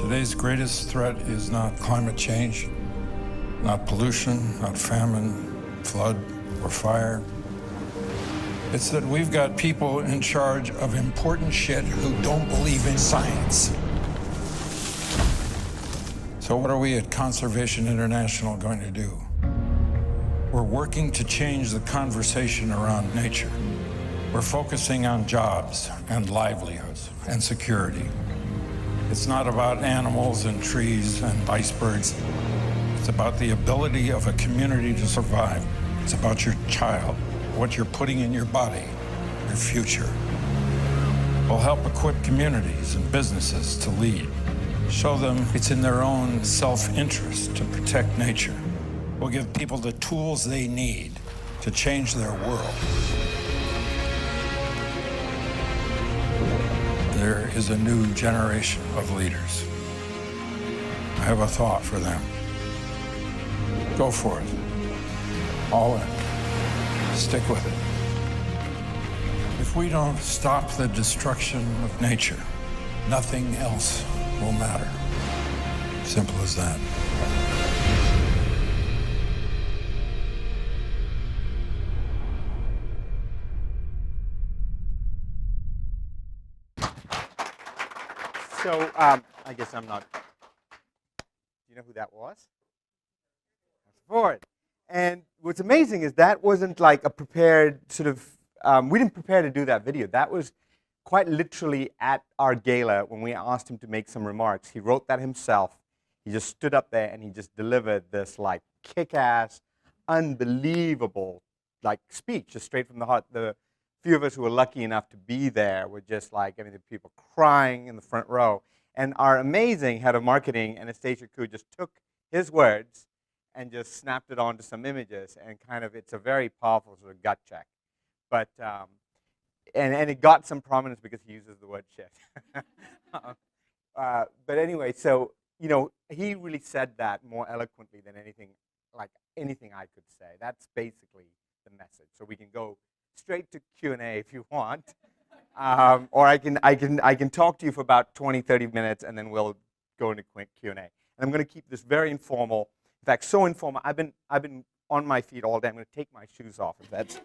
Today's greatest threat is not climate change, not pollution, not famine, flood, or fire. It's that we've got people in charge of important shit who don't believe in science. So what are we at Conservation International going to do? We're working to change the conversation around nature. We're focusing on jobs and livelihoods and security. It's not about animals and trees and icebergs. It's about the ability of a community to survive. It's about your child, what you're putting in your body, your future. We'll help equip communities and businesses to lead. Show them it's in their own self-interest to protect nature. We'll give people the tools they need to change their world. There is a new generation of leaders. I have a thought for them. Go for it. All in. Stick with it. If we don't stop the destruction of nature, nothing else will matter. Simple as that. So, I guess I'm not. Do you know who that was? That's Ford. And what's amazing is that wasn't like a prepared sort of, we didn't prepare to do that video. That was quite literally at our gala when we asked him to make some remarks. He wrote that himself. He just stood up there and he just delivered this like kick-ass, unbelievable like speech, just straight from the heart. The few of us who were lucky enough to be there were just like, I mean, the people crying in the front row. And our amazing head of marketing, Anastasia Koo, just took his words and just snapped it onto some images, and kind of, it's a very powerful sort of gut check. But, and it got some prominence because he uses the word shit. But anyway, so, you know, he really said that more eloquently than anything, like anything I could say. That's basically the message. So we can go straight to Q&A if you want. Or I can talk to you for about 20, 30 minutes, and then we'll go into quick Q&A. And I'm going to keep this very informal. In fact, so informal, I've been on my feet all day. I'm going to take my shoes off, if that's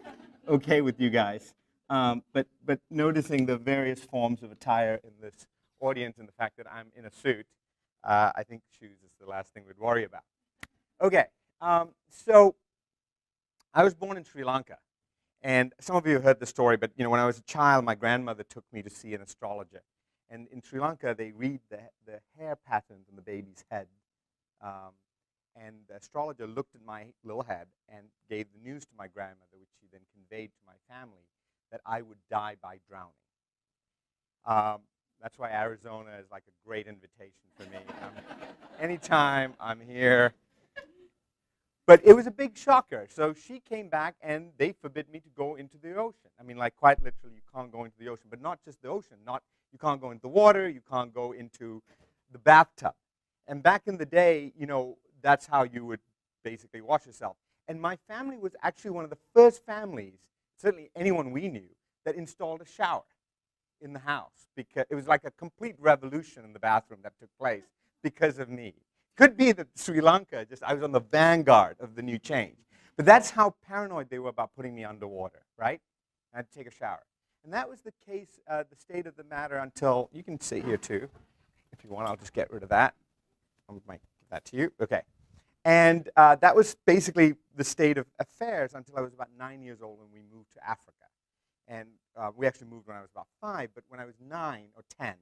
okay with you guys. But noticing the various forms of attire in this audience and the fact that I'm in a suit, I think shoes is the last thing we'd worry about. Okay, so I was born in Sri Lanka. And some of you have heard the story, but you know, when I was a child, my grandmother took me to see an astrologer. And in Sri Lanka, they read the hair patterns in the baby's head. And the astrologer looked at my little head and gave the news to my grandmother, which she then conveyed to my family, that I would die by drowning. That's why Arizona is like a great invitation for me. Anytime I'm here. But it was a big shocker. So she came back, and they forbid me to go into the ocean. I mean, like, quite literally, you can't go into the ocean. But not just the ocean. You can't go into the water. You can't go into the bathtub. And back in the day, you know, that's how you would basically wash yourself. And my family was actually one of the first families, certainly anyone we knew, that installed a shower in the house. Because it was like a complete revolution in the bathroom that took place because of me. Could be that Sri Lanka, I was on the vanguard of the new change. But that's how paranoid they were about putting me underwater, right? I had to take a shower. And that was the case, the state of the matter until, you can sit here too. If you want, I'll just get rid of that. I might give that to you. Okay. And that was basically the state of affairs until I was about 9 years old when we moved to Africa. And we actually moved when I was about 5, but when I was 9 or 10,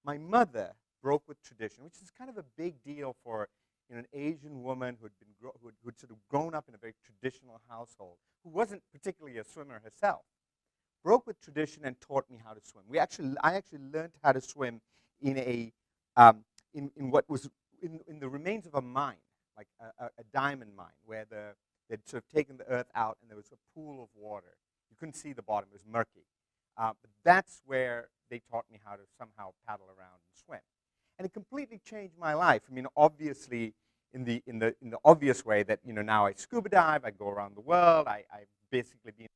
my mother broke with tradition, which is kind of a big deal for, you know, an Asian woman who'd sort of grown up in a very traditional household, who wasn't particularly a swimmer herself, broke with tradition and taught me how to swim. I actually learned how to swim in in what was in the remains of a mine, like a diamond mine, where they'd sort of taken the earth out and there was a pool of water. You couldn't see the bottom; it was murky. But that's where they taught me how to somehow paddle around and swim. And it completely changed my life. I mean, obviously, in the obvious way that, you know, now I scuba dive, I go around the world, I've basically been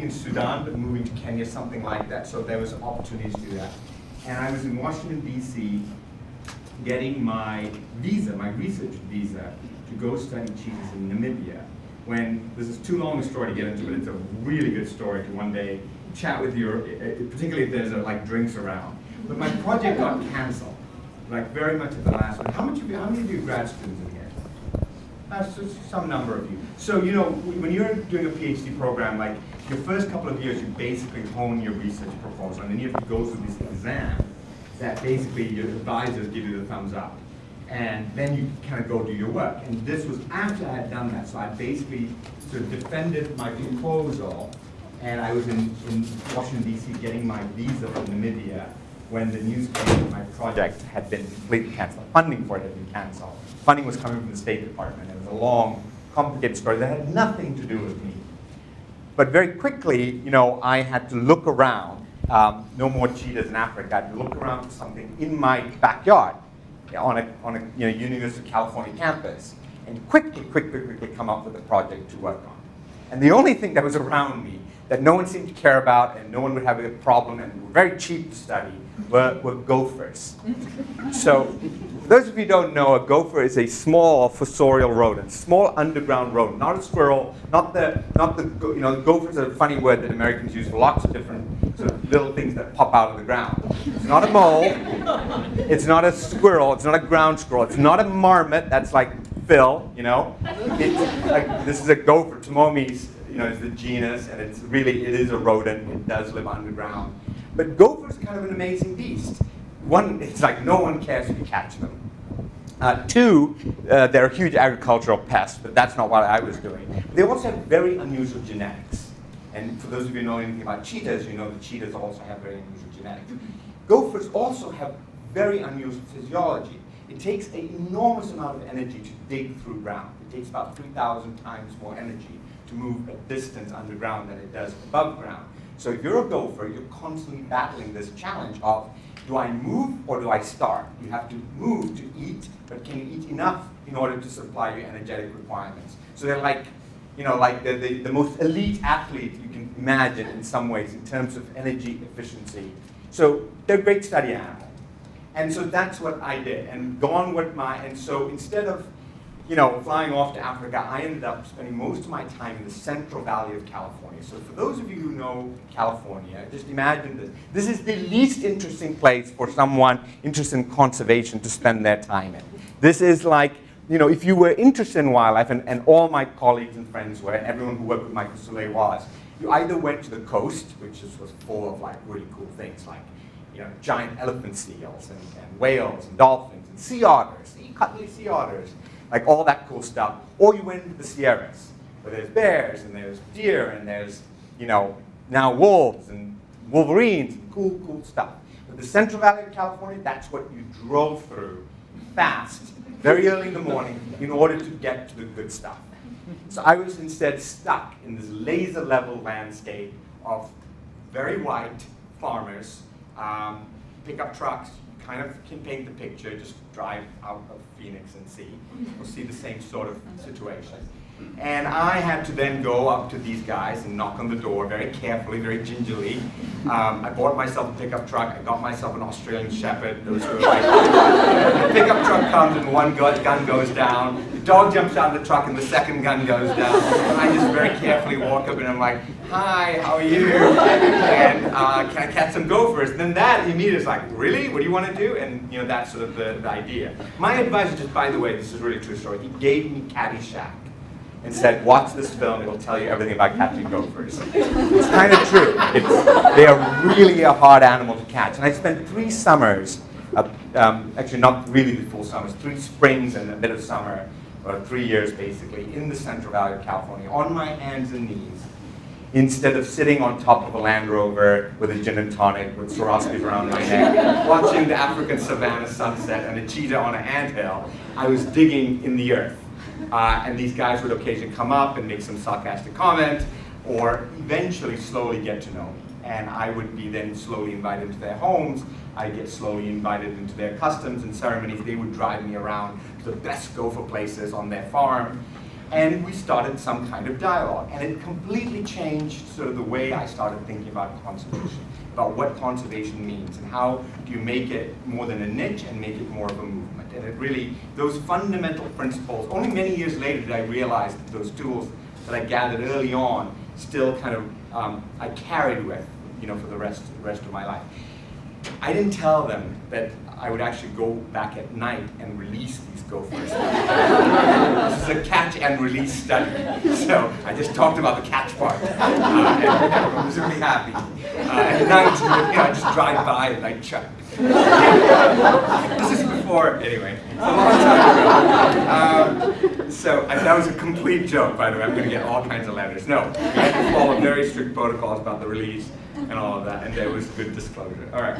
in Sudan, but moving to Kenya, something like that. So there was opportunities to do that. And I was in Washington, D.C., getting my visa, my research visa, to go study cheetahs in Namibia. When, this is too long a story to get into, but it's a really good story to one day chat with your, particularly if there's like drinks around. But my project got canceled, like very much at the last minute. How many of you are grad students in here? Some number of you. So, you know, when you're doing a PhD program, like your first couple of years, you basically hone your research proposal, and then you have to go through this exam that basically your advisors give you the thumbs up. And then you kind of go do your work. And this was after I had done that, so I basically sort of defended my proposal, and I was in Washington, D.C. getting my visa from Namibia when the news came that my project had been completely canceled. Funding for it had been canceled. Funding was coming from the State Department. It was a long, complicated story that had nothing to do with me. But very quickly, you know, I had to look around. No more cheetahs in Africa. I had to look around for something in my backyard on a University of California campus, and quickly come up with a project to work on. And the only thing that was around me that no one seemed to care about and no one would have a problem and were very cheap to study were gophers. So, for those of you who don't know, a gopher is a small fossorial rodent, small underground rodent, not a squirrel, gophers are a funny word that Americans use for lots of different sort of little things that pop out of the ground. It's not a mole, it's not a squirrel, it's not a ground squirrel, it's not a marmot, that's like Phil, you know. This is a gopher, Tomomys, is the genus, and it is a rodent. It does live underground. But gophers are kind of an amazing beast. One, it's like no one cares if you catch them. Two, they're a huge agricultural pest, but that's not what I was doing. They also have very unusual genetics. And for those of you who know anything about cheetahs, you know that cheetahs also have very unusual genetics. Gophers also have very unusual physiology. It takes an enormous amount of energy to dig through ground. It takes about 3,000 times more energy to move a distance underground than it does above ground. So if you're a gopher, you're constantly battling this challenge of, do I move or do I starve? You have to move to eat, but can you eat enough in order to supply your energetic requirements? So they're like, the most elite athlete you can imagine in some ways in terms of energy efficiency. So they're a great study animal. And so that's what I did. And so instead of flying off to Africa, I ended up spending most of my time in the Central Valley of California. So for those of you who know California, just imagine this. This is the least interesting place for someone interested in conservation to spend their time in. This is like, if you were interested in wildlife, and all my colleagues and friends were, and everyone who worked with Michael Soule was, you either went to the coast, which was full of like really cool things like, giant elephant seals and whales and dolphins and sea otters, sea otters, like all that cool stuff. Or you went into the Sierras, where there's bears and there's deer and there's, now wolves and wolverines and cool stuff. But the Central Valley of California, that's what you drove through fast, very early in the morning, in order to get to the good stuff. So I was instead stuck in this laser-level landscape of very white farmers, pickup trucks. Kind of can paint the picture, just drive out of Phoenix and see. We'll see the same sort of situation. And I had to then go up to these guys and knock on the door very carefully, very gingerly. I bought myself a pickup truck. I got myself an Australian Shepherd. Those were like, the pickup truck comes and one gun goes down. The dog jumps out of the truck and the second gun goes down. And I just very carefully walk up and I'm like, hi, how are you? And can I catch some gophers? And then that immediately is like, really? What do you want to do? And that's sort of the idea. My advisor, just by the way, this is really a true story, he gave me Caddyshack and said, watch this film, it'll tell you everything about catching gophers. It's kind of true. They are really a hard animal to catch. And I spent 3 summers, actually not really the full summers, 3 springs and a bit of summer, or 3 years basically, in the Central Valley of California, on my hands and knees, instead of sitting on top of a Land Rover with a gin and tonic with Swarovskis around my neck, watching the African savanna sunset and a cheetah on an anthill, I was digging in the earth. And these guys would occasionally come up and make some sarcastic comment, or eventually slowly get to know me. And I would be then slowly invited into their homes. I'd get slowly invited into their customs and ceremonies. They would drive me around to the best gopher places on their farm. And we started some kind of dialogue, and it completely changed sort of the way I started thinking about conservation, about what conservation means, and how do you make it more than a niche and make it more of a movement. And it really, those fundamental principles, only many years later did I realize that those tools that I gathered early on still kind of, I carried with, for the rest of my life. I didn't tell them that I would actually go back at night and release these gophers. This is a catch and release study. So I just talked about the catch part. And everyone was really happy. At night, I just drive by and I check. This is before, anyway, it's a long time ago. So that was a complete joke, by the way. I'm going to get all kinds of letters. No, we had to follow very strict protocols about the release and all of that, and there was good disclosure. All right.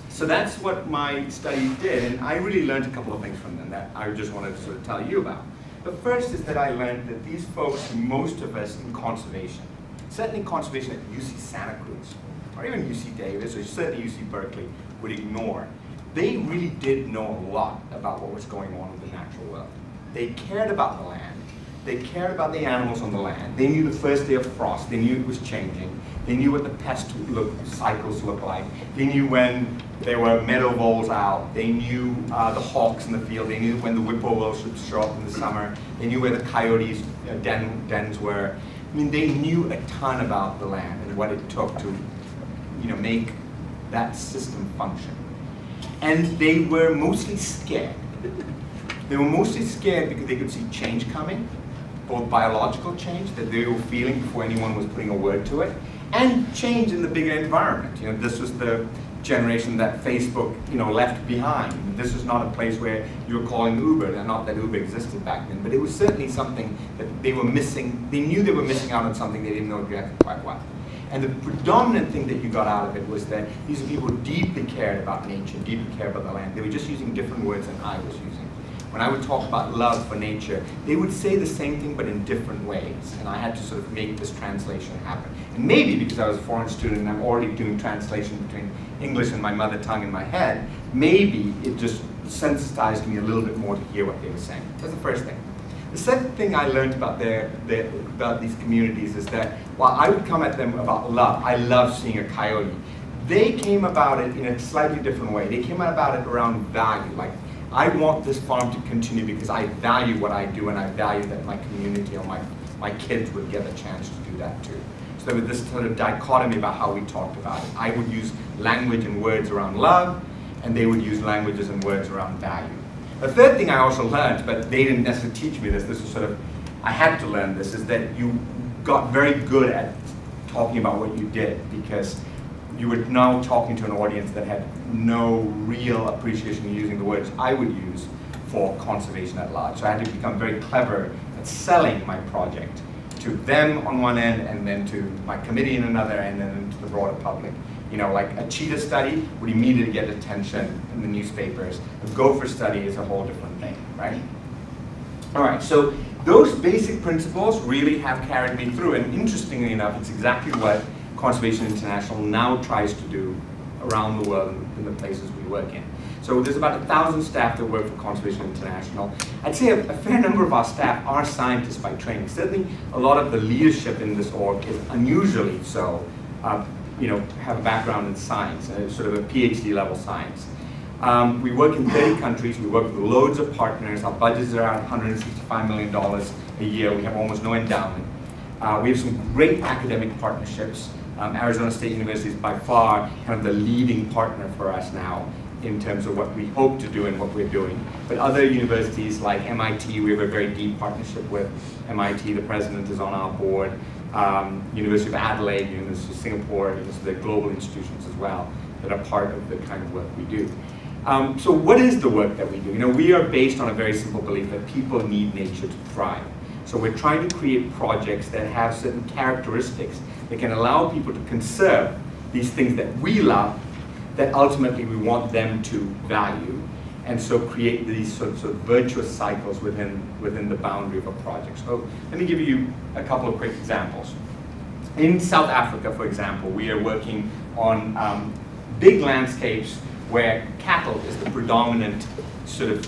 So that's what my studies did, and I really learned a couple of things from them that I just wanted to sort of tell you about. The first is that I learned that these folks, most of us in conservation, certainly conservation at UC Santa Cruz, or even UC Davis, or certainly UC Berkeley, would ignore. They really did know a lot about what was going on in the natural world. They cared about the land. They cared about the animals on the land. They knew the first day of frost. They knew it was changing. They knew what the pest cycles looked like. They knew when there were meadow voles out. They knew the hawks in the field. They knew when the whippoorwills would show up in the summer. They knew where the coyotes' dens were. I mean, they knew a ton about the land and what it took to, make that system function. And they were mostly scared. They were mostly scared because they could see change coming, both biological change that they were feeling before anyone was putting a word to it, and change in the bigger environment. This was the generation that Facebook, left behind. This was not a place where you were calling Uber, and not that Uber existed back then, but it was certainly something that they were missing. They knew they were missing out on something they didn't know exactly quite what. And the predominant thing that you got out of it was that these people deeply cared about nature, deeply cared about the land. They were just using different words than I was using. When I would talk about love for nature, they would say the same thing but in different ways. And I had to sort of make this translation happen. And maybe because I was a foreign student and I'm already doing translation between English and my mother tongue in my head, maybe it just sensitized me a little bit more to hear what they were saying. That's the first thing. The second thing I learned about about these communities is that while I would come at them about love, I love seeing a coyote, they came about it in a slightly different way. They came about it around value. Like, I want this farm to continue because I value what I do and I value that my community or my kids would get a chance to do that too. So there was this sort of dichotomy about how we talked about it. I would use language and words around love, and they would use languages and words around value. The third thing I also learned, but they didn't necessarily teach me this, this was sort of, I had to learn this, is that you got very good at talking about what you did because you were now talking to an audience that had no real appreciation in using the words I would use for conservation at large. So I had to become very clever at selling my project to them on one end and then to my committee in another and then to the broader public. Like a cheetah study would immediately get attention in the newspapers. A gopher study is a whole different thing, right? All right, so those basic principles really have carried me through, and interestingly enough, it's exactly what Conservation International now tries to do around the world in the places we work in. So there's about 1,000 staff that work for Conservation International. I'd say a fair number of our staff are scientists by training. Certainly a lot of the leadership in this org is unusually so, have a background in science, sort of a PhD level science. We work in 30 countries, we work with loads of partners, our budget is around $165 million a year, we have almost no endowment. We have some great academic partnerships. Arizona State University is by far kind of the leading partner for us now in terms of what we hope to do and what we're doing. But other universities like MIT, we have a very deep partnership with MIT. The president is on our board. University of Adelaide, University of Singapore, the global institutions as well that are part of the kind of work we do. So what is the work that we do? We are based on a very simple belief that people need nature to thrive. So we're trying to create projects that have certain characteristics that can allow people to conserve these things that we love, that ultimately we want them to value, and so create these sorts of virtuous cycles within the boundary of a project. So let me give you a couple of quick examples. In South Africa, for example, we are working on big landscapes where cattle is the predominant sort of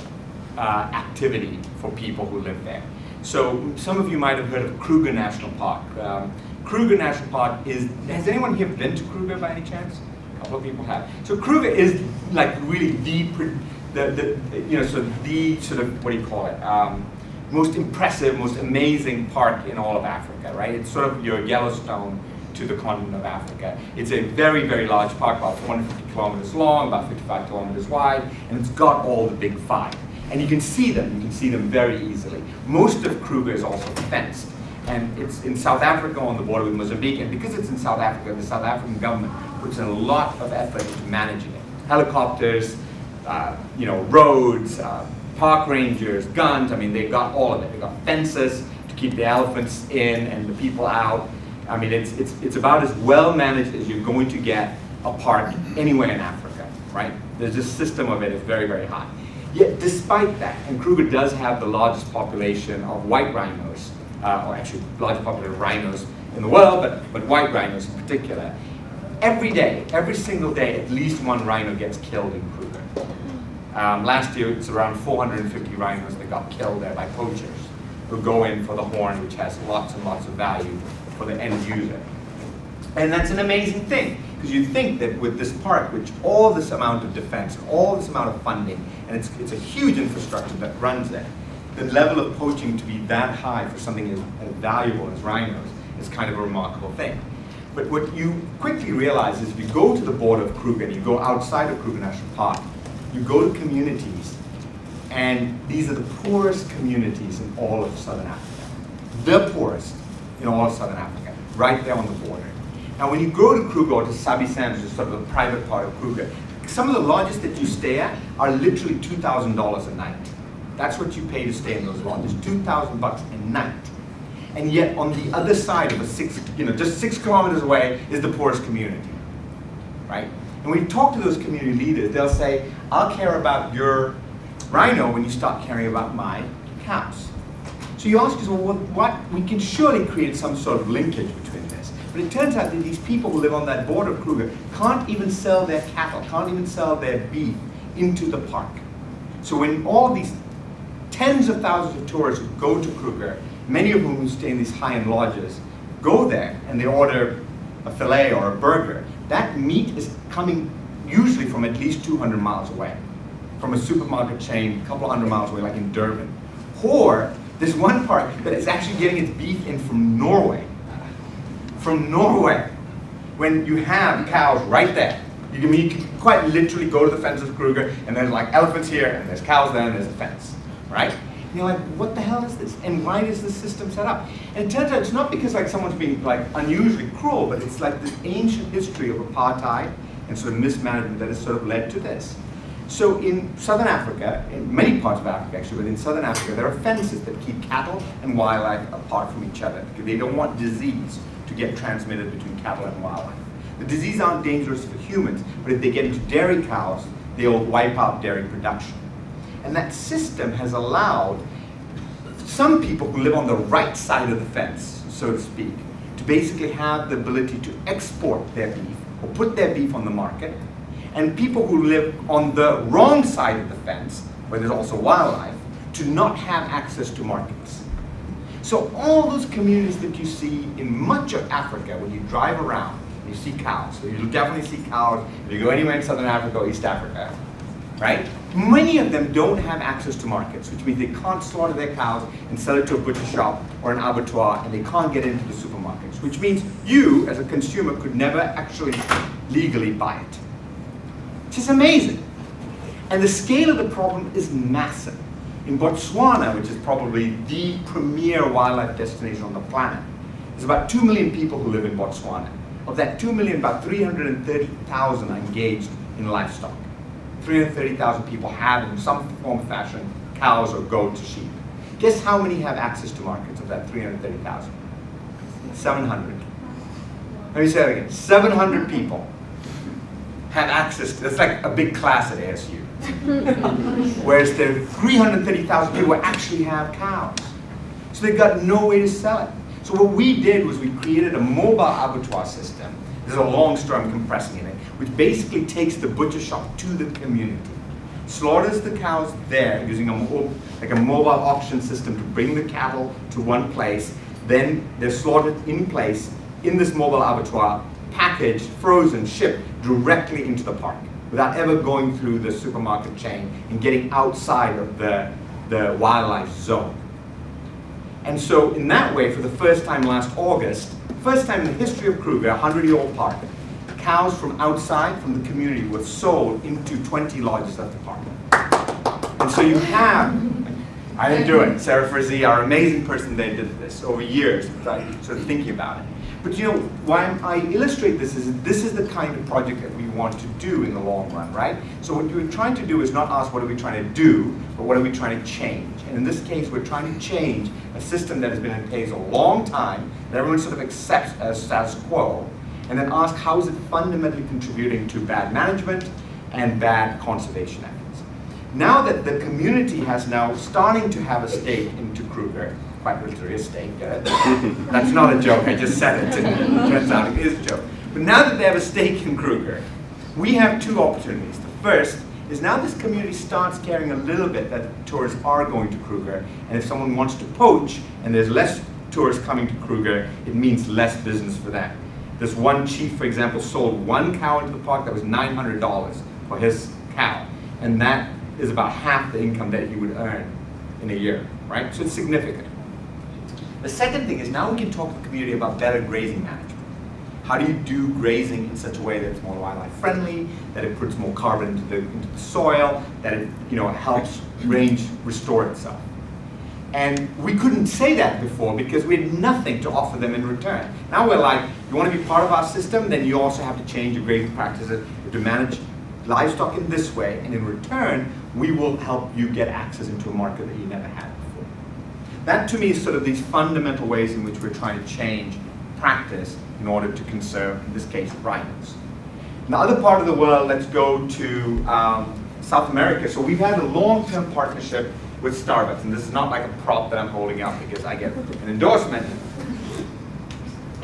activity for people who live there. So some of you might have heard of Kruger National Park. Kruger National Park is, has anyone here been to Kruger by any chance? A couple of people have. So Kruger is like really the sort of, what do you call it? Most impressive, most amazing park in all of Africa, right? It's sort of your Yellowstone to the continent of Africa. It's a very, very large park, about 450 kilometers long, about 55 kilometers wide, and it's got all the big five. And you can see them very easily. Most of Kruger is also fenced. And it's in South Africa on the border with Mozambique, and because it's in South Africa, the South African government puts in a lot of effort into managing it. Helicopters, roads, park rangers, guns, I mean, they've got all of it. They've got fences to keep the elephants in and the people out. I mean, it's about as well managed as you're going to get a park anywhere in Africa, right? There's this system of it is very, very high. Yet, despite that, and Kruger does have the largest population of white rhinos, or actually largest population of rhinos in the world, but white rhinos in particular. Every day, every single day, at least one rhino gets killed in Kruger. Last year, it's around 450 rhinos that got killed there by poachers who go in for the horn, which has lots and lots of value for the end user. And that's an amazing thing, because you think that with this park, which all this amount of defense, all this amount of funding, and it's a huge infrastructure that runs there, the level of poaching to be that high for something as valuable as rhinos is kind of a remarkable thing. But what you quickly realize is if you go to the border of Kruger and you go outside of Kruger National Park, you go to communities, and these are the poorest communities in all of Southern Africa. The poorest in all of Southern Africa, right there on the border. Now when you go to Kruger, or to Sabi Sands, which is sort of the private part of Kruger, some of the lodges that you stay at are literally $2,000 a night. That's what you pay to stay in those lodges, $2,000 a night. And yet on the other side of just 6 kilometers away is the poorest community, right? And when you talk to those community leaders, they'll say, I'll care about your rhino when you start caring about my cows. So you ask yourself, well, we can surely create some sort of linkage between this. But it turns out that these people who live on that border of Kruger can't even sell their cattle, can't even sell their beef into the park. So when all these tens of thousands of tourists who go to Kruger, many of whom who stay in these high-end lodges, go there and they order a filet or a burger, that meat is coming usually from at least 200 miles away, from a supermarket chain a couple hundred miles away, like in Durban. Or there's one park that is actually getting its beef in from Norway. From Norway, when you have cows right there. You can quite literally go to the fence of Kruger, and there's like elephants here, and there's cows there, and there's a fence, right? And you're like, what the hell is this? And why is this system set up? And it turns out it's not because like someone's being like unusually cruel, but it's like this ancient history of apartheid and sort of mismanagement that has sort of led to this. So in Southern Africa, in many parts of Africa actually, but in Southern Africa, there are fences that keep cattle and wildlife apart from each other because they don't want disease to get transmitted between cattle and wildlife. The diseases aren't dangerous for humans, but if they get into dairy cows, they'll wipe out dairy production. And that system has allowed some people who live on the right side of the fence, so to speak, to basically have the ability to export their beef or put their beef on the market. And people who live on the wrong side of the fence, where there's also wildlife, to not have access to markets. So all those communities that you see in much of Africa, when you drive around, you see cows. So you'll definitely see cows if you go anywhere in Southern Africa or East Africa, right? Many of them don't have access to markets, which means they can't slaughter their cows and sell it to a butcher shop or an abattoir, and they can't get into the supermarkets, which means you, as a consumer, could never actually legally buy it. Which is amazing. And the scale of the problem is massive. In Botswana, which is probably the premier wildlife destination on the planet, there's about 2 million people who live in Botswana. Of that 2 million, about 330,000 are engaged in livestock. 330,000 people have, in some form or fashion, cows or goats or sheep. Guess how many have access to markets of that 330,000? 700. Let me say that again. 700 people have access to, that's like a big class at ASU. Whereas there are 330,000 people who actually have cows. So they've got no way to sell it. So what we did was we created a mobile abattoir system. There's a long story, I'm compressing it, which basically takes the butcher shop to the community. slaughters the cows there using like a mobile auction system to bring the cattle to one place. Then they're slaughtered in place in this mobile abattoir, packaged, frozen, shipped directly into the park without ever going through the supermarket chain and getting outside of the wildlife zone. And so in that way, for the first time last August, first time in the history of Kruger, a 100-year-old park, cows from outside, from the community, were sold into 20 lodges at the park. And so you have, I didn't do it, Sarah Frizzy, our amazing person there, did this over years, sort of thinking about it. But you know, why I illustrate this is the kind of project that we want to do in the long run, right? So what we're trying to do is not ask what are we trying to do, but what are we trying to change? And in this case, we're trying to change a system that has been in place a long time, that everyone sort of accepts as status quo, and then ask how is it fundamentally contributing to bad management and bad conservation efforts. Now that the community has now starting to have a stake into Kruger, quite literally a stake, that's not a joke, I just said it, and it turns out it is a joke. But now that they have a stake in Kruger, we have two opportunities. The first is now this community starts caring a little bit that tourists are going to Kruger, and if someone wants to poach and there's less tourists coming to Kruger, it means less business for them. This one chief, for example, sold one cow into the park that was $900 for his cow, and that is about half the income that he would earn in a year, right? So it's significant. The second thing is now we can talk to the community about better grazing management. How do you do grazing in such a way that it's more wildlife friendly, that it puts more carbon into the soil, that it helps range restore itself? And we couldn't say that before because we had nothing to offer them in return. Now we're like, you want to be part of our system, then you also have to change your grazing practices. You have to manage livestock in this way, and in return, we will help you get access into a market that you never had before. That to me is sort of these fundamental ways in which we're trying to change practice in order to conserve, in this case, rhinos. In the other part of the world, let's go to South America. So we've had a long-term partnership with Starbucks, and this is not like a prop that I'm holding up because I get an endorsement,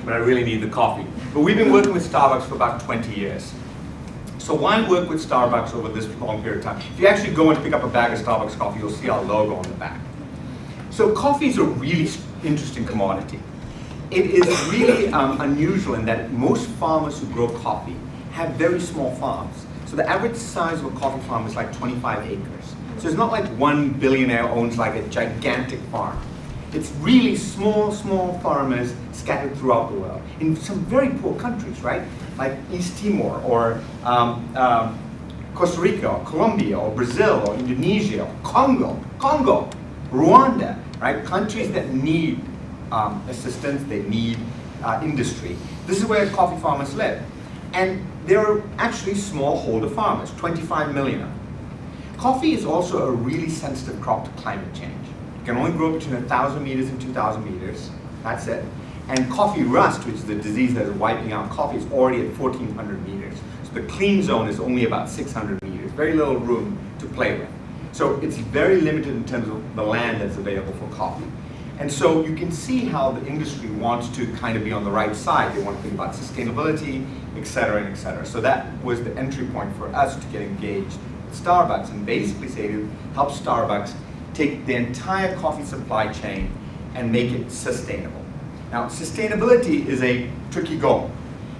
but I really need the coffee. But we've been working with Starbucks for about 20 years. So why work with Starbucks over this long period of time? If you actually go in to pick up a bag of Starbucks coffee, you'll see our logo on the back. So coffee is a really interesting commodity. It is really unusual in that most farmers who grow coffee have very small farms. So the average size of a coffee farm is like 25 acres. So it's not like one billionaire owns like a gigantic farm. It's really small farmers scattered throughout the world in some very poor countries, right? Like East Timor or Costa Rica or Colombia or Brazil or Indonesia or Congo, Rwanda, right? Countries that need assistance, they need industry. This is where coffee farmers live. And there are actually smallholder farmers, 25 million of them. Coffee is also a really sensitive crop to climate change. It can only grow between 1,000 meters and 2,000 meters. That's it. And coffee rust, which is the disease that is wiping out coffee, is already at 1,400 meters. So the clean zone is only about 600 meters. Very little room to play with. So it's very limited in terms of the land that's available for coffee. And so you can see how the industry wants to kind of be on the right side. They want to think about sustainability, et cetera, and et cetera. So that was the entry point for us to get engaged with Starbucks and basically say to help Starbucks take the entire coffee supply chain and make it sustainable. Now, sustainability is a tricky goal.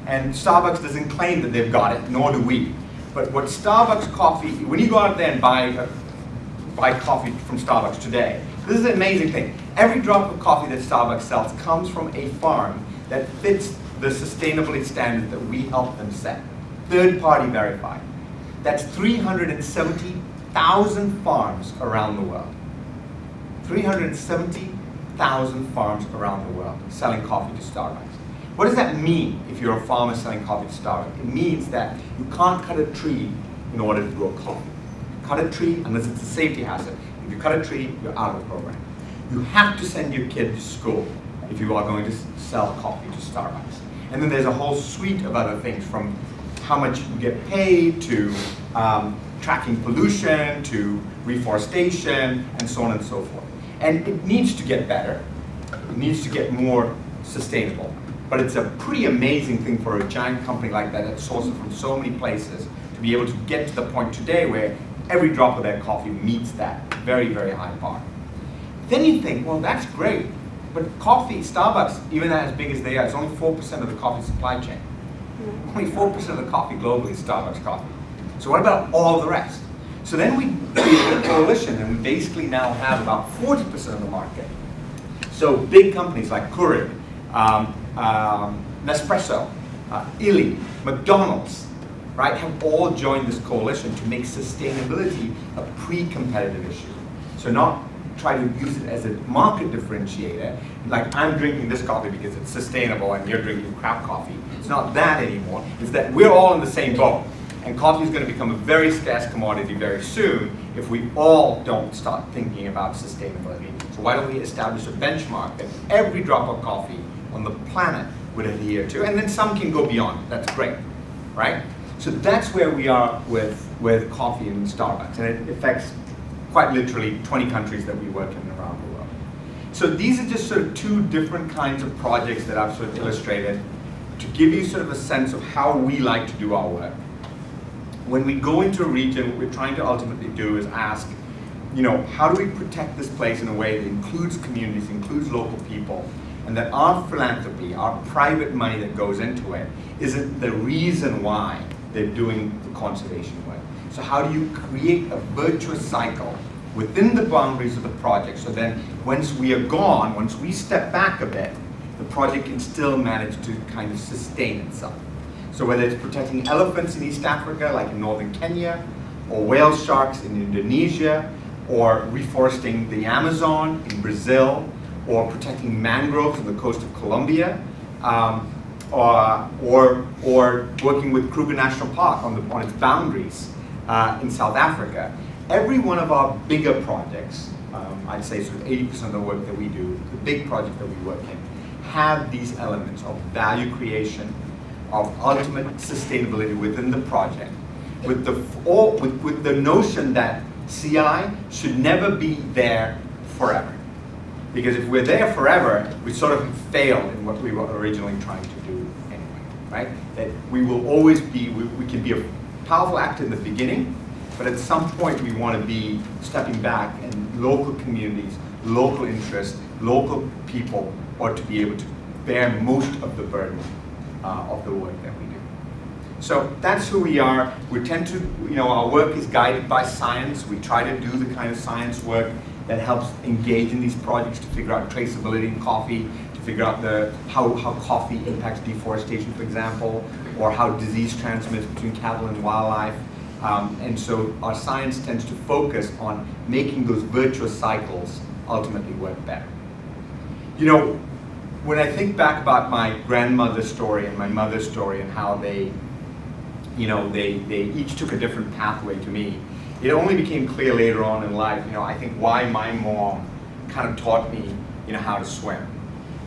And Starbucks doesn't claim that they've got it, nor do we. But what Starbucks coffee, when you go out there and buy coffee from Starbucks today, this is an amazing thing. Every drop of coffee that Starbucks sells comes from a farm that fits the sustainability standards that we help them set. Third-party verified. That's 370,000 farms around the world. 370,000 farms around the world selling coffee to Starbucks. What does that mean if you're a farmer selling coffee to Starbucks? It means that you can't cut a tree in order to grow coffee. Cut a tree unless it's a safety hazard. If you cut a tree, you're out of the program. You have to send your kid to school if you are going to sell coffee to Starbucks. And then there's a whole suite of other things, from how much you get paid to tracking pollution to reforestation and so on and so forth. And it needs to get better. It needs to get more sustainable. But it's a pretty amazing thing for a giant company like that that sources from so many places to be able to get to the point today where every drop of their coffee meets that very, very high bar. Then you think, well, that's great, but coffee, Starbucks, even as big as they are, it's only 4% of the coffee supply chain. Only 4% of the coffee globally is Starbucks coffee. So what about all the rest? So then we created a coalition, and we basically now have about 40% of the market. So big companies like Keurig, Nespresso, Illy, McDonald's, right, have all joined this coalition to make sustainability a pre-competitive issue. So not try to use it as a market differentiator, like I'm drinking this coffee because it's sustainable and you're drinking crap coffee. It's not that anymore. It's that we're all in the same boat. And coffee is going to become a very scarce commodity very soon if we all don't start thinking about sustainability. So why don't we establish a benchmark that every drop of coffee on the planet would adhere to, and then some can go beyond. That's great, right? So that's where we are with coffee in Starbucks, and it affects quite literally 20 countries that we work in around the world. So these are just sort of two different kinds of projects that I've sort of illustrated to give you sort of a sense of how we like to do our work. When we go into a region, what we're trying to ultimately do is ask, you know, how do we protect this place in a way that includes communities, includes local people, and that our philanthropy, our private money that goes into it, isn't the reason why they're doing the conservation work. So how do you create a virtuous cycle within the boundaries of the project so then once we are gone, once we step back a bit, the project can still manage to kind of sustain itself. So whether it's protecting elephants in East Africa, like in northern Kenya, or whale sharks in Indonesia, or reforesting the Amazon in Brazil, or protecting mangroves on the coast of Colombia, or working with Kruger National Park on its boundaries in South Africa. Every one of our bigger projects, I'd say sort of 80% of the work that we do, the big projects that we work in, have these elements of value creation, of ultimate sustainability within the project, with the notion that CI should never be there forever. Because if we're there forever, we sort of failed in what we were originally trying to do anyway, right? That we will always be, we can be a powerful actor in the beginning, but at some point we want to be stepping back and local communities, local interests, local people ought to be able to bear most of the burden of the work that we do. So that's who we are. We tend to, you know, our work is guided by science. We try to do the kind of science work that helps engage in these projects to figure out traceability in coffee, to figure out how coffee impacts deforestation, for example, or how disease transmits between cattle and wildlife. And so our science tends to focus on making those virtuous cycles ultimately work better. You know, when I think back about my grandmother's story and my mother's story and how they each took a different pathway to me, it only became clear later on in life, you know, I think why my mom kind of taught me, you know, how to swim,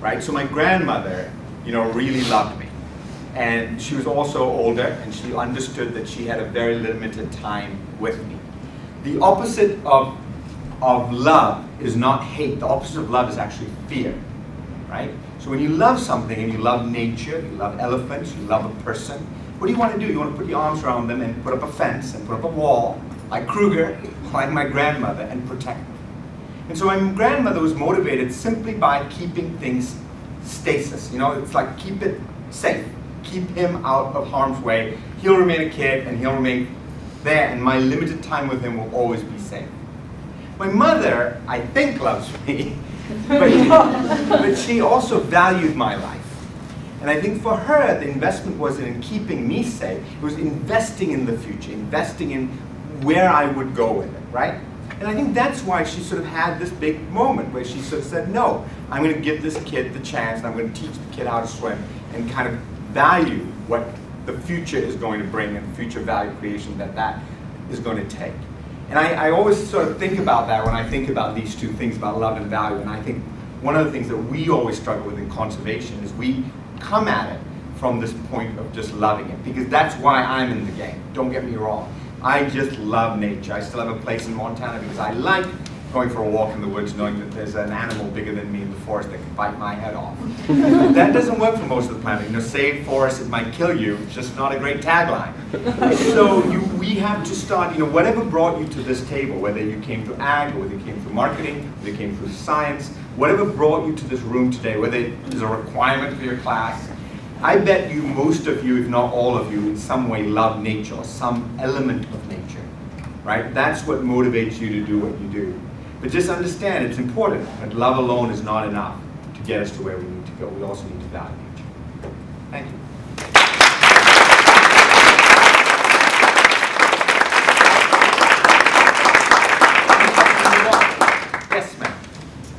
right? So my grandmother, you know, really loved me. And she was also older, and she understood that she had a very limited time with me. The opposite of love is not hate. The opposite of love is actually fear, right? So when you love something and you love nature, you love elephants, you love a person, what do you want to do? You want to put your arms around them and put up a fence and put up a wall, like Kruger, like my grandmother, and protect them. And so my grandmother was motivated simply by keeping things stasis. You know, it's like keep it safe. Keep him out of harm's way. He'll remain a kid and he'll remain there, and my limited time with him will always be safe. My mother, I think, loves me, but she also valued my life. And I think for her, the investment wasn't in keeping me safe, it was investing in the future, investing in where I would go with it, right? And I think that's why she sort of had this big moment where she sort of said, no, I'm going to give this kid the chance, and I'm going to teach the kid how to swim, and kind of value what the future is going to bring and future value creation that is going to take. And I always sort of think about that when I think about these two things, about love and value. And I think one of the things that we always struggle with in conservation is we come at it from this point of just loving it, because that's why I'm in the game. Don't get me wrong. I just love nature. I still have a place in Montana because I like going for a walk in the woods knowing that there's an animal bigger than me in the forest that can bite my head off. That doesn't work for most of the planet. Save forest, it might kill you. It's just not a great tagline. So we have to start, whatever brought you to this table, whether you came through ag, or whether you came through marketing, whether you came through science, whatever brought you to this room today, whether it is a requirement for your class, I bet you, most of you, if not all of you, in some way love nature, or some element of nature, right? That's what motivates you to do what you do. But just understand, it's important that love alone is not enough to get us to where we need to go. We also need to value nature. Thank you. Yes, ma'am.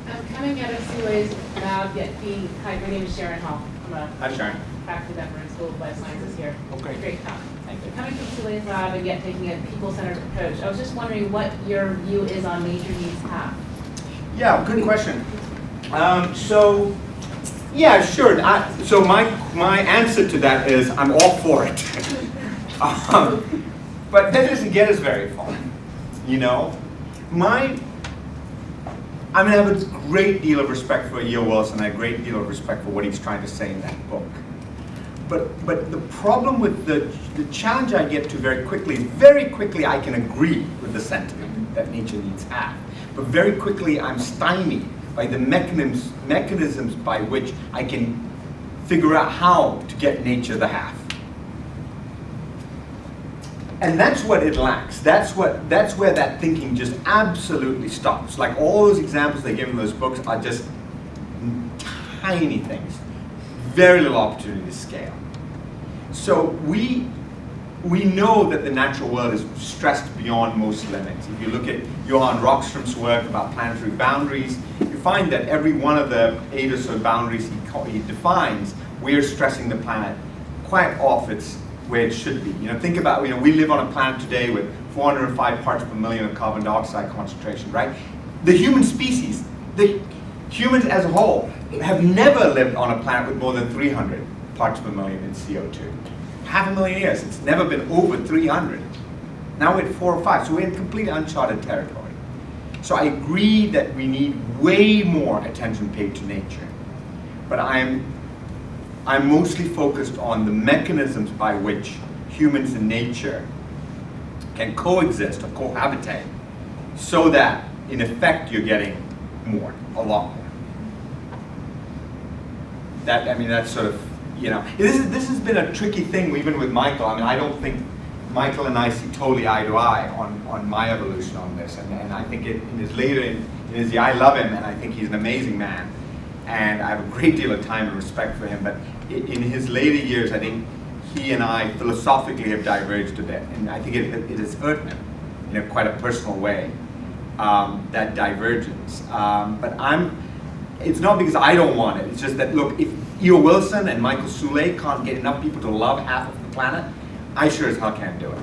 I'm coming out of CI's lab, yet being, hi, my name is Sharon Hall. I'm a Hi, Sharon. faculty member in School of Life Sciences here. Oh, great. Great talk. Thank you. Coming from CI's lab and yet taking a people-centered approach, I was just wondering what your view is on nature needs half. Yeah, good question. Yeah, sure. So my answer to that is I'm all for it. But that doesn't get us very far. I have a great deal of respect for E.O. Wilson, and a great deal of respect for what he's trying to say in that book. But the problem with the challenge I get to very quickly I can agree with the sentiment that nature needs half. But very quickly I'm stymied by the mechanisms by which I can figure out how to get nature the half. And that's what it lacks. That's where that thinking just absolutely stops. Like all those examples they give in those books are just tiny things. Very little opportunity to scale. So we know that the natural world is stressed beyond most limits. If you look at Johan Rockström's work about planetary boundaries, you find that every one of the 8 or so boundaries he defines, we're stressing the planet quite off its where it should be. Think about, we live on a planet today with 405 parts per million of carbon dioxide concentration, right? The human species, the humans as a whole, have never lived on a planet with more than 300 parts per million in CO2. 500,000 years, it's never been over 300. Now we're at 4 or 5, so we're in completely uncharted territory. So I agree that we need way more attention paid to nature. But I'm mostly focused on the mechanisms by which humans and nature can coexist or cohabitate so that, in effect, you're getting more, a lot more. That's sort of, this has been a tricky thing even with Michael. I don't think Michael and I see totally eye to eye on my evolution on this. And I think I love him, and I think he's an amazing man. And I have a great deal of time and respect for him. But in his later years, I think he and I philosophically have diverged a bit. And I think it has hurt him in a quite a personal way, that divergence. But it's not because I don't want it. It's just that, look, if E.O. Wilson and Michael Soule can't get enough people to love half of the planet, I sure as hell can't do it.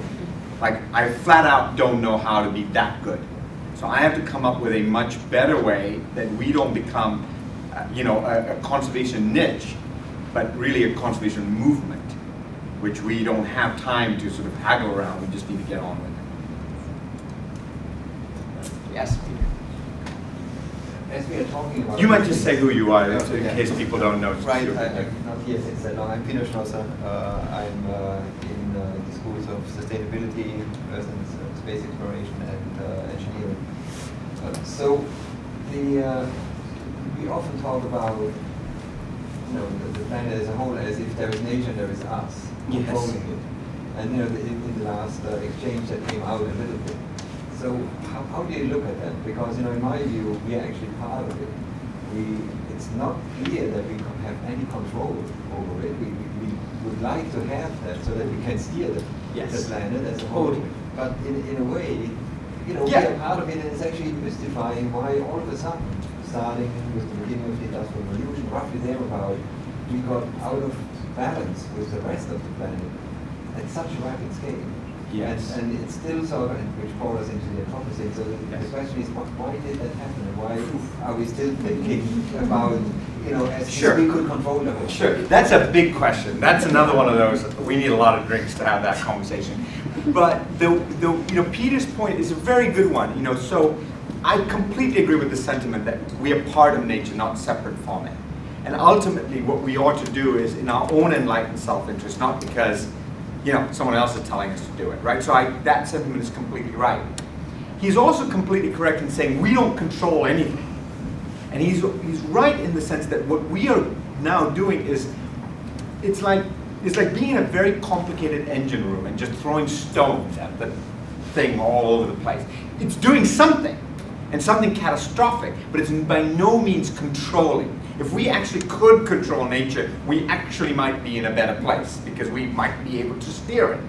I flat out don't know how to be that good. So I have to come up with a much better way that we don't become a conservation niche, but really a conservation movement, which we don't have time to sort of haggle around. We just need to get on with it. Yes, Peter. As we are talking about... You might just say who you are, in case people don't know. Right, I'm not here since that long. I'm Peter Schlosser. I'm in the schools of sustainability, Earth and space exploration, and engineering. We often talk about the planet as a whole as if there is nature, there is us controlling it. And in the last exchange that came out a little bit. So how do you look at that? Because in my view, we are actually part of it. It's not clear that we have any control over it. We would like to have that so that we can steer the planet as a whole. But in a way, we are part of it, and it's actually mystifying why all of a sudden, starting with the beginning of the Industrial Revolution, roughly thereabout, we got out of balance with the rest of the planet at such a rapid scale. Yes. And it's still sort of, which brought us into the Anthropocene. So the question is, why did that happen? And why are we still thinking about, as if we could control the whole? Sure, that's a big question. That's another one of those, we need a lot of drinks to have that conversation. But Peter's point is a very good one. So I completely agree with the sentiment that we are part of nature, not separate from it. And ultimately, what we ought to do is in our own enlightened self-interest, not because someone else is telling us to do it, right? So that sentiment is completely right. He's also completely correct in saying we don't control anything. And he's right in the sense that what we are now doing is, it's like being in a very complicated engine room and just throwing stones at the thing all over the place. It's doing something, and something catastrophic, but it's by no means controlling. If we actually could control nature, we actually might be in a better place because we might be able to steer it.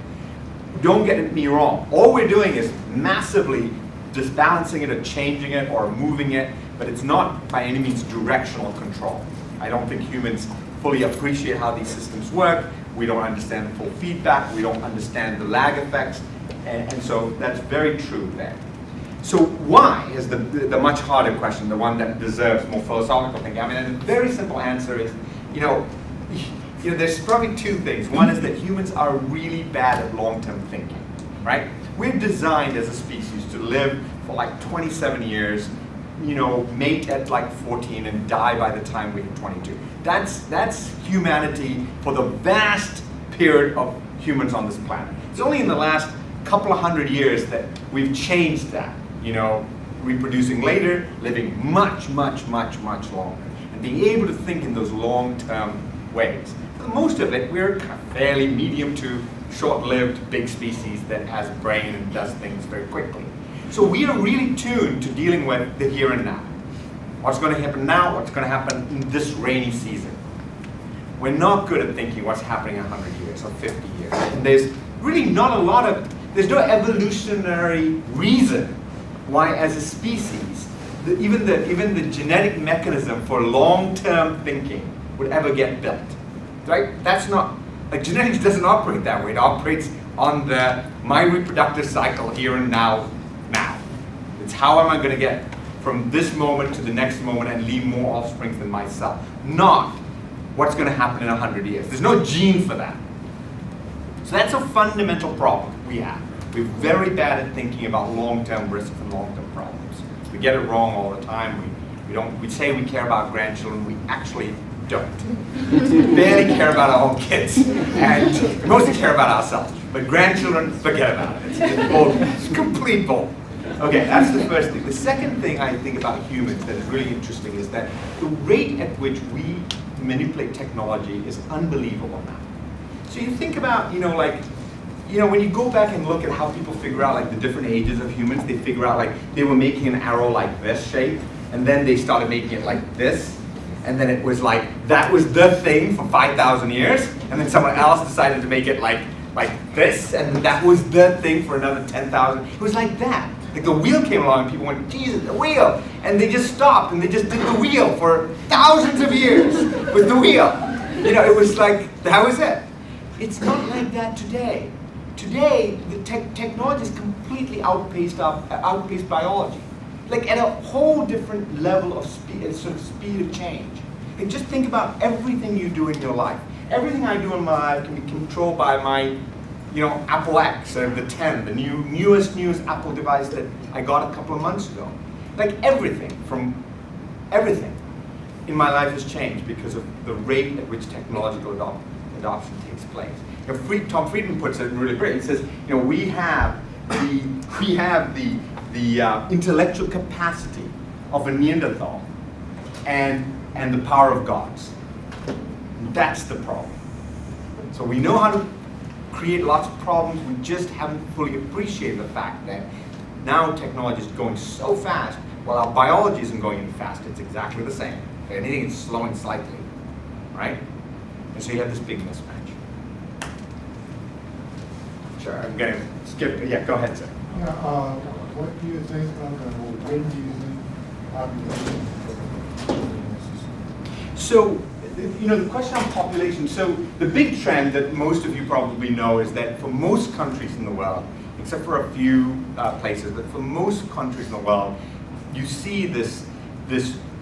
Don't get me wrong. All we're doing is massively disbalancing it or changing it or moving it, but it's not by any means directional control. I don't think humans fully appreciate how these systems work. We don't understand the full feedback. We don't understand the lag effects. And so that's very true there. So why is the much harder question, the one that deserves more philosophical thinking. I mean, and the very simple answer is, there's probably two things. One is that humans are really bad at long-term thinking, right? We're designed as a species to live for like 27 years, mate at like 14 and die by the time we're 22. That's humanity for the vast period of humans on this planet. It's only in the last couple of hundred years that we've changed that, reproducing later, living much, much, much, much longer, and being able to think in those long-term ways. For most of it, we're kind of fairly medium to short-lived big species that has a brain and does things very quickly. So we are really tuned to dealing with the here and now. What's going to happen now, what's going to happen in this rainy season. We're not good at thinking what's happening in 100 years or 50 years. And there's really not a lot of, there's no evolutionary reason why as a species, even the genetic mechanism for long-term thinking would ever get built, right? That's not, genetics doesn't operate that way. It operates on my reproductive cycle here and now. It's how am I going to get from this moment to the next moment and leave more offspring than myself, not what's going to happen in 100 years. There's no gene for that. So that's a fundamental problem we have. We're very bad at thinking about long-term risks and long-term problems. We get it wrong all the time. We say we care about grandchildren, we actually don't. We barely care about our own kids, and we mostly care about ourselves. But grandchildren, forget about it. It's complete bull. Okay, that's the first thing. The second thing I think about humans that is really interesting is that the rate at which we manipulate technology is unbelievable now. So you think about, when you go back and look at how people figure out the different ages of humans, they figure out they were making an arrow like this shape, and then they started making it like this, and then it was that was the thing for 5,000 years, and then someone else decided to make it like this, and that was the thing for another 10,000. It was like that. The wheel came along and people went, Jesus, the wheel! And they just stopped and they just did the wheel for thousands of years with the wheel. It was that was it. It's not like that today. Today, the technology is completely outpaced biology. At a whole different level of speed of change. Just think about everything you do in your life. Everything I do in my life can be controlled by my Apple X, the 10, the newest Apple device that I got a couple of months ago. Everything in my life has changed because of the rate at which technological adoption takes place. Tom Friedman puts it really great. He says, we have the intellectual capacity of a Neanderthal and the power of gods. That's the problem. So we know how to create lots of problems. We just haven't fully appreciated the fact that now technology is going so fast, while our biology isn't going any faster. It's exactly the same. If anything, it's slowing slightly, right? And so you have this big mismatch. Sure, I'm going to skip. Yeah, go ahead, sir. Yeah, what do you think about when do you think population? So, the question on population, so the big trend that most of you probably know is that for most countries in the world, except for a few places, but for most countries in the world, you see this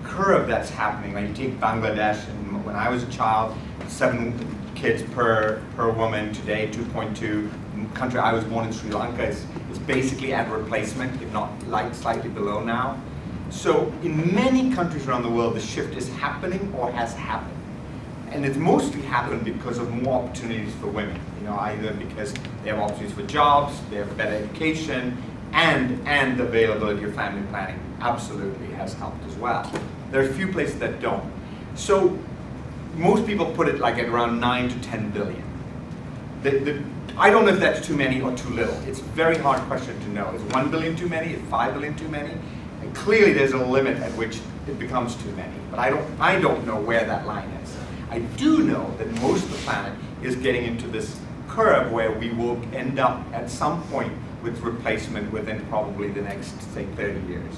curve that's happening. You take Bangladesh, and when I was a child, 7 kids per woman. Today, 2.2. country I was born in, Sri Lanka, is basically at replacement, if not slightly below now. So in many countries around the world, the shift is happening or has happened. And it's mostly happened because of more opportunities for women, either because they have opportunities for jobs, they have better education, and the availability of family planning absolutely has helped as well. There are a few places that don't. So most people put it like at around 9 to 10 billion. I don't know if that's too many or too little. It's a very hard question to know. Is 1 billion too many? Is 5 billion too many? And clearly there's a limit at which it becomes too many. But I don't know where that line is. I do know that most of the planet is getting into this curve where we will end up at some point with replacement within probably the next, say, 30 years.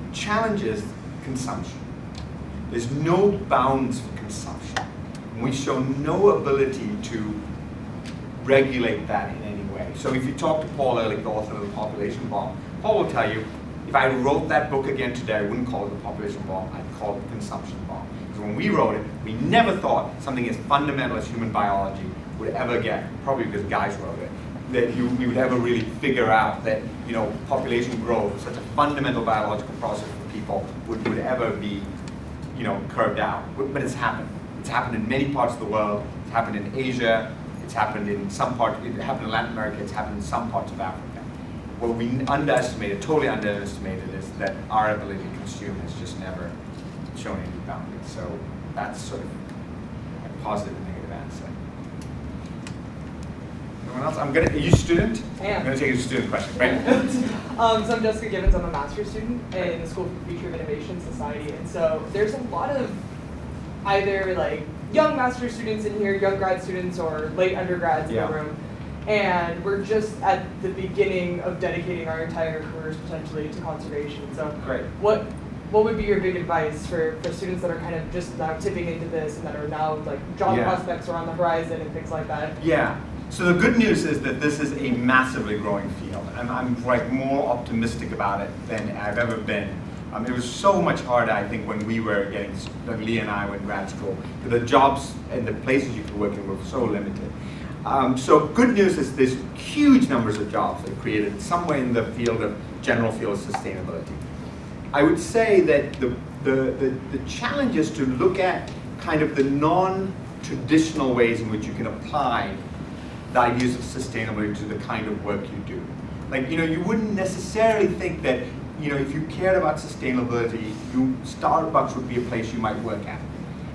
The challenge is consumption. There's no bounds for consumption. And we show no ability to regulate that in any way. So if you talk to Paul Ehrlich, the author of The Population Bomb, Paul will tell you, if I wrote that book again today, I wouldn't call it The Population Bomb, I'd call it The Consumption Bomb. Because when we wrote it, we never thought something as fundamental as human biology would ever get, probably because guys wrote it, that we would ever really figure out that population growth, such a fundamental biological process for people, would ever be curved out. But it's happened. It's happened in many parts of the world. It's happened in Asia. It's happened in some parts. It happened in Latin America. It's happened in some parts of Africa. What we totally underestimated, is that our ability to consume has just never shown any boundaries. So that's sort of a positive and negative answer. Anyone else? Are you a student? I am. I'm going to take a student question. Right? So I'm Jessica Gibbons. I'm a master's student in the School for Future of Innovation Society. And so there's a lot of either like young master's students in here, young grad students, or late undergrads in the room. And we're just at the beginning of dedicating our entire careers potentially to conservation. So Great. What would be your big advice for students that are kind of just now tipping into this and that are now like job prospects are on the horizon and things like that? Yeah. So the good news is that this is a massively growing field. I'm like more optimistic about it than I've ever been. It was so much harder, I think, when we were getting, like Lee and I were in grad school. The jobs and the places you could work in were so limited. So good news is there's huge numbers of jobs that are created somewhere in the field of general field of sustainability. I would say that the challenge is to look at kind of the non-traditional ways in which you can apply the ideas of sustainability to the kind of work you do. Like, you wouldn't necessarily think that, if you cared about sustainability, Starbucks would be a place you might work at.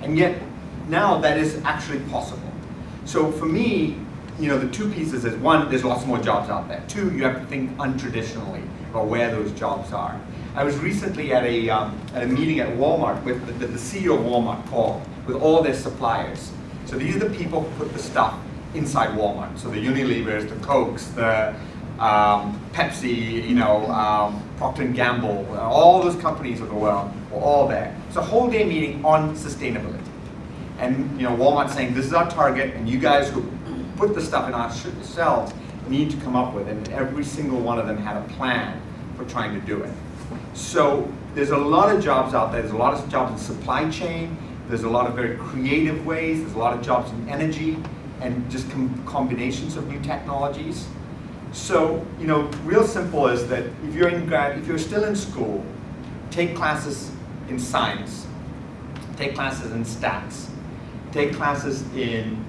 And yet, now that is actually possible. So for me, the two pieces is, one, there's lots more jobs out there. Two, you have to think untraditionally about where those jobs are. I was recently at a meeting at Walmart with the CEO of Walmart called, with all their suppliers. So these are the people who put the stuff inside Walmart. So the Unilevers, the Cokes, the Pepsi, Procter & Gamble, all those companies of the world were all there. It's a whole day meeting on sustainability. And Walmart's saying, this is our target, and you guys who put the stuff in our shelves need to come up with it. And every single one of them had a plan for trying to do it. So there's a lot of jobs out there. There's a lot of jobs in supply chain. There's a lot of very creative ways. There's a lot of jobs in energy and just combinations of new technologies. So, real simple is that if you're still in school, take classes in science, take classes in stats, take classes in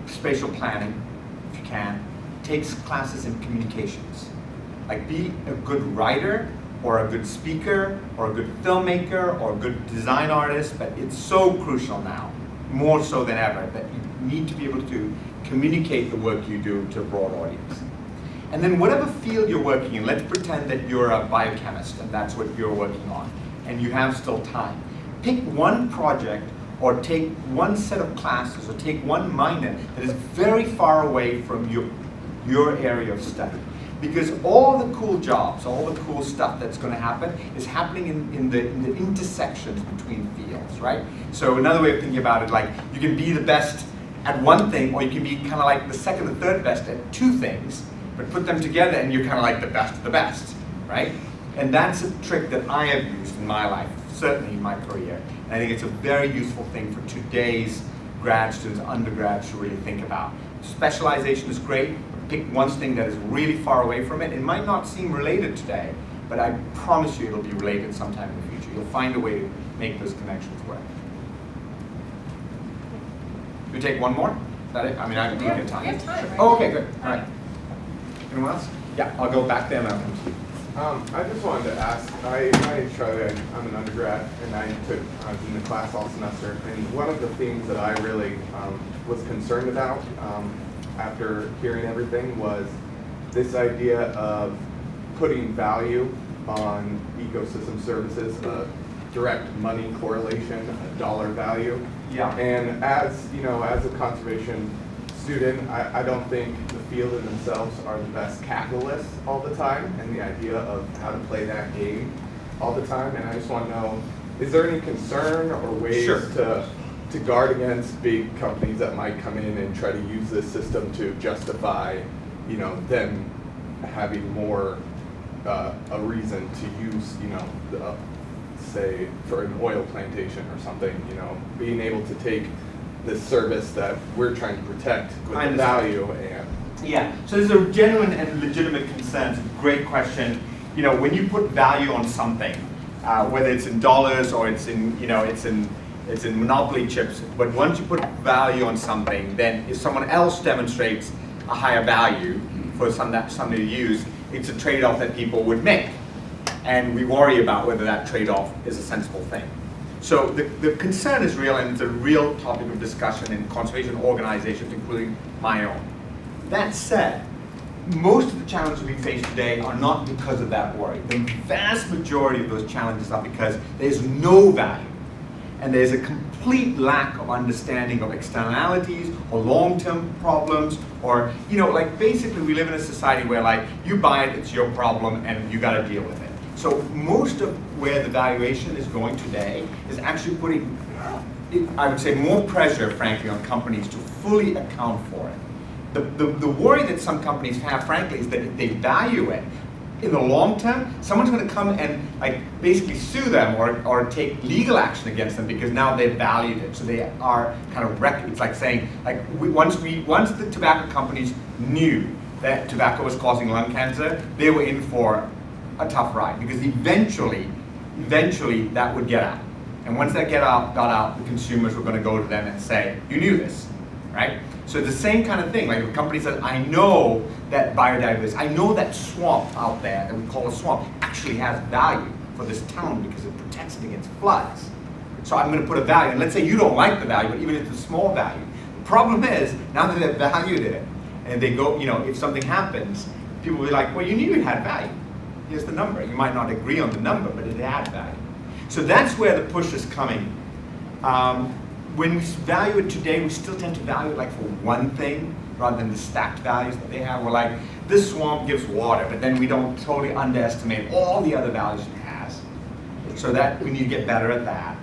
spatial planning, if you can, take classes in communications. Like, be a good writer, or a good speaker, or a good filmmaker, or a good design artist, but it's so crucial now, more so than ever, that you need to be able to communicate the work you do to a broad audience. And then whatever field you're working in, let's pretend that you're a biochemist and that's what you're working on, and you have still time. Pick one project or take one set of classes or take one minor that is very far away from your area of study. Because all the cool jobs, all the cool stuff that's going to happen is happening in the intersections between fields, right? So another way of thinking about it, like, you can be the best at one thing, or you can be kind of like the second or third best at two things, but put them together and you're kind of like the best of the best, right? And that's a trick that I have used in my life, certainly in my career. And I think it's a very useful thing for today's grad students, undergrads to really think about. specialization is great. Pick one thing that is really far away from it. It might not seem related today, but I promise you it'll be related sometime in the future. You'll find a way to make those connections work. Do we take one more? Is that it? I mean, I'm looking at time. We have time, right? Oh, okay, good. All right. Anyone else? Yeah, I'll go back there and I'll come to you. I just wanted to ask, my name's Charlie, I'm an undergrad, and I was in the class all semester, and one of the things that I really was concerned about after hearing everything was this idea of putting value on ecosystem services, a direct money correlation, a dollar value. Yeah. And as, you know, as a conservation student, I don't think the field in themselves are the best capitalists all the time, and the idea of how to play that game all the time. And I just want to know, is there any concern or ways Sure. to guard against big companies that might come in and try to use this system to justify, you know, them having more a reason to use, you know, say for an oil plantation or something, you know, being able to take this service that we're trying to protect with the value and. Yeah, so there's a genuine and legitimate concern. It's a great question. You know, when you put value on something, whether it's in dollars or it's in, you know, it's in monopoly chips, but once you put value on something, then if someone else demonstrates a higher value for something to use, it's a trade-off that people would make. And we worry about whether that trade-off is a sensible thing. So the concern is real, and it's a real topic of discussion in conservation organizations, including my own. That said, most of the challenges we face today are not because of that worry. The vast majority of those challenges are because there's no value, and there's a complete lack of understanding of externalities or long-term problems, or, you know, like basically we live in a society where like you buy it, it's your problem, and you got to deal with it. So most of where the valuation is going today is actually putting, I would say, more pressure, frankly, on companies to fully account for it. The worry that some companies have, frankly, is that if they value it, in the long term, someone's going to come and like basically sue them or take legal action against them because now they've valued it. So they are kind of it's like saying, like once the tobacco companies knew that tobacco was causing lung cancer, they were in for a tough ride, because eventually that would get out. And once that got out, the consumers were going to go to them and say, you knew this, right? So the same kind of thing, like if a company says, I know that biodiversity, I know that swamp out there that we call a swamp actually has value for this town because it protects it against floods. So I'm going to put a value, and let's say you don't like the value, but even if it's a small value. The problem is, now that they've valued it, and they go, you know, if something happens, people will be like, well, you knew it had value. Here's the number. You might not agree on the number, but it had value. So that's where the push is coming. When we value it today, we still tend to value it like for one thing rather than the stacked values that they have. We're like, this swamp gives water, but then we don't totally underestimate all the other values it has. So that we need to get better at that.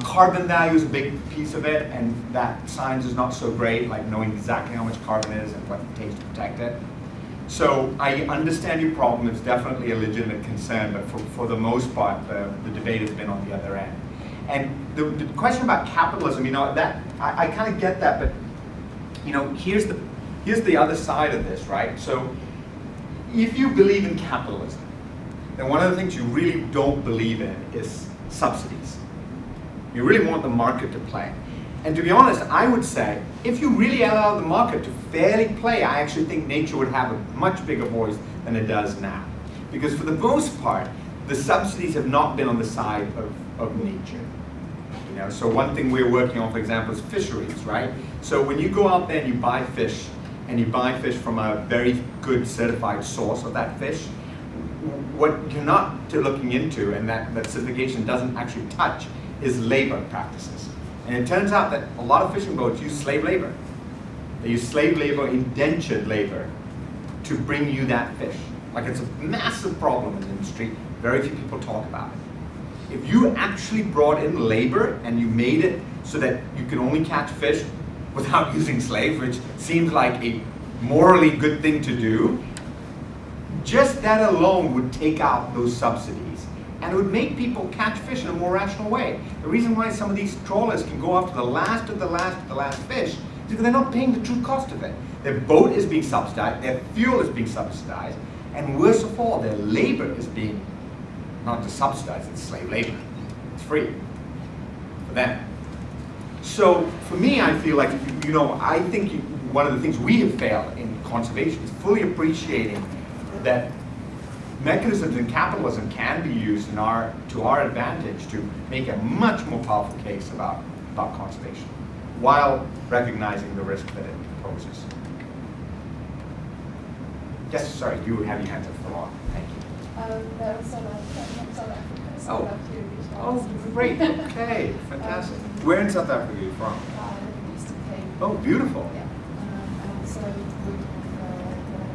Carbon value is a big piece of it, and that science is not so great, like knowing exactly how much carbon is and what it takes to protect it. So I understand your problem. It's definitely a legitimate concern, but for the most part, the debate has been on the other end. And the question about capitalism, you know, that I kind of get that, but you know, here's the other side of this, right? So if you believe in capitalism, then one of the things you really don't believe in is subsidies. You really want the market to play. And to be honest, I would say, if you really allow the market to fairly play, I actually think nature would have a much bigger voice than it does now. Because for the most part, the subsidies have not been on the side of nature. You know, so one thing we're working on, for example, is fisheries, right? So when you go out there and you buy fish, and you buy fish from a very good certified source of that fish, what you're not looking into, and that certification doesn't actually touch, is labor practices. And it turns out that a lot of fishing boats use slave labor. They use slave labor, indentured labor, to bring you that fish. Like, it's a massive problem in the industry. Very few people talk about it. If you actually brought in labor and you made it so that you can only catch fish without using slaves, which seems like a morally good thing to do, just that alone would take out those subsidies. And it would make people catch fish in a more rational way. The reason why some of these trawlers can go after the last of the last of the last fish is because they're not paying the true cost of it. Their boat is being subsidized, their fuel is being subsidized, and worse of all, their labor is being not just subsidized, it's slave labor. It's free for them. So for me, I feel like, I think one of the things we have failed in conservation is fully appreciating that mechanisms in capitalism can be used to our advantage to make a much more powerful case about conservation, while recognizing the risk that it poses. Yes, sorry, you have your hands up for long. Thank you. No, South Africa. So Oh. I'd love to reach out. Oh, great. Okay, fantastic. Where in South Africa are you from? East of Cape. Oh, beautiful. Yeah. And also work with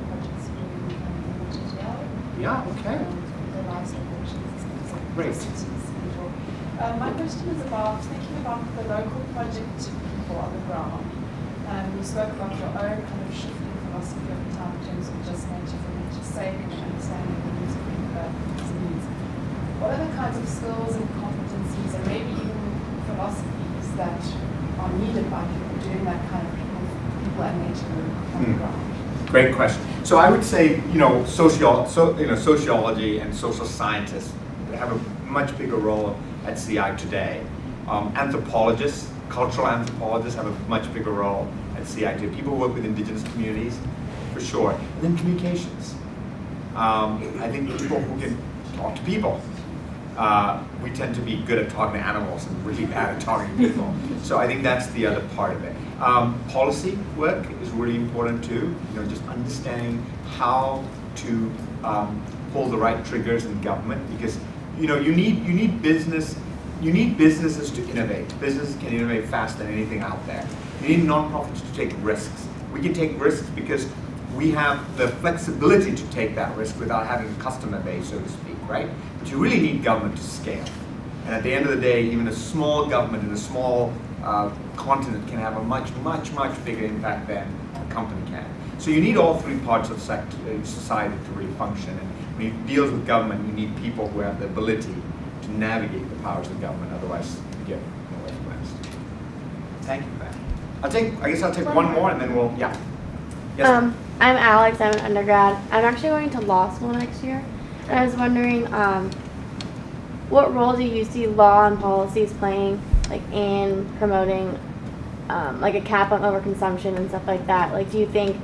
projects in Nigeria. Yeah, okay. The livestock auctions and things like Great. My question is about thinking about the local project people on the ground. You spoke about your own kind of shifting philosophy over time in terms of just nature for nature's sake and understanding the needs of people's needs. What are the kinds of skills and competencies and maybe even philosophies that are needed by people doing that kind of people and nature work on the ground? Great question. So I would say, sociology and social scientists have a much bigger role at CI today. Anthropologists, cultural anthropologists have a much bigger role at CI today. People who work with indigenous communities, for sure. And then communications. I think people who can talk to people. We tend to be good at talking to animals and really bad at talking to people. So I think that's the other part of it. Policy work is really important too. Just understanding how to pull the right triggers in government, because you need businesses to innovate. Businesses can innovate faster than anything out there. You need nonprofits to take risks. We can take risks because we have the flexibility to take that risk without having a customer base, so to speak, right? But you really need government to scale. And at the end of the day, even a small government in a small continent can have a much, much, much bigger impact than a company can. So you need all three parts of society to really function. And when you deal with government, you need people who have the ability to navigate the powers of government. Otherwise, you get nowhere fast. Thank you for that. I guess I'll take one more and then we'll, yeah. Yes. I'm Alex, I'm an undergrad. I'm actually going to law school next year. And I was wondering, what role do you see law and policies playing, like in promoting, like a cap on overconsumption and stuff like that? Like, do you think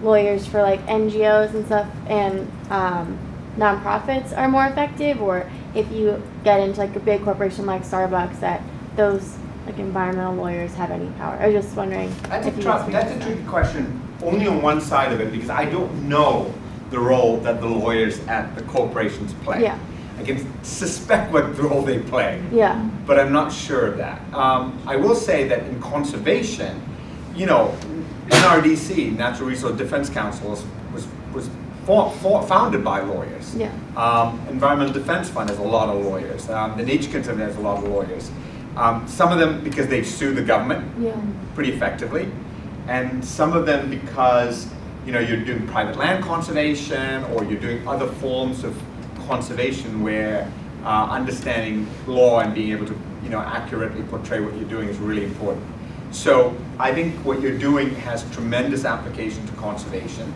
lawyers for like NGOs and stuff and nonprofits are more effective, or if you get into like a big corporation like Starbucks, that those like environmental lawyers have any power? I was just wondering. That's a tricky question, only on one side of it, because I don't know the role that the lawyers at the corporations play. Yeah. I can suspect what role they play, Yeah. but I'm not sure of that. I will say that in conservation, NRDC, Natural Resource Defense Council, was founded by lawyers. Yeah. Environmental Defense Fund has a lot of lawyers. The Nature Conservancy has a lot of lawyers. Some of them because they sue the government pretty effectively, and some of them because you're doing private land conservation or you're doing other forms of conservation where understanding law and being able to accurately portray what you're doing is really important. So I think what you're doing has tremendous application to conservation.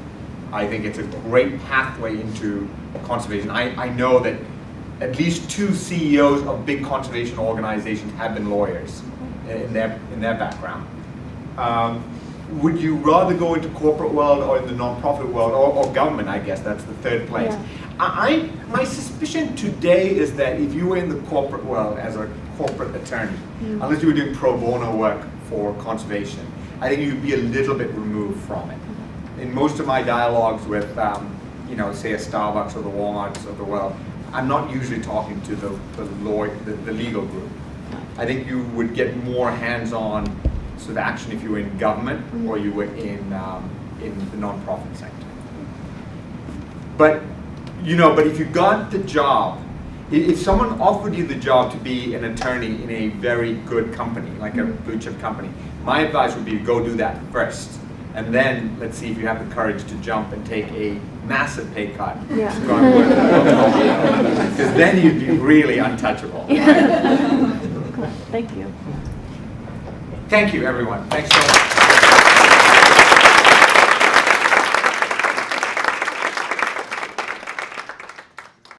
I think it's a great pathway into conservation. I know that at least 2 CEOs of big conservation organizations have been lawyers in their background. Would you rather go into corporate world or in the nonprofit world or government? I guess that's the third place. Yeah. My suspicion today is that if you were in the corporate world as a corporate attorney, unless you were doing pro bono work for conservation, I think you'd be a little bit removed from it. In most of my dialogues with, say a Starbucks or the Walmarts of the world, I'm not usually talking to the legal group. I think you would get more hands-on sort of action if you were in government or you were in the nonprofit sector. But if you got the job, if someone offered you the job to be an attorney in a very good company, like a blue chip company, my advice would be to go do that first. And then let's see if you have the courage to jump and take a massive pay cut. Yeah. Because then you'd be really untouchable. Cool. Thank you. Thank you, everyone. Thanks so much.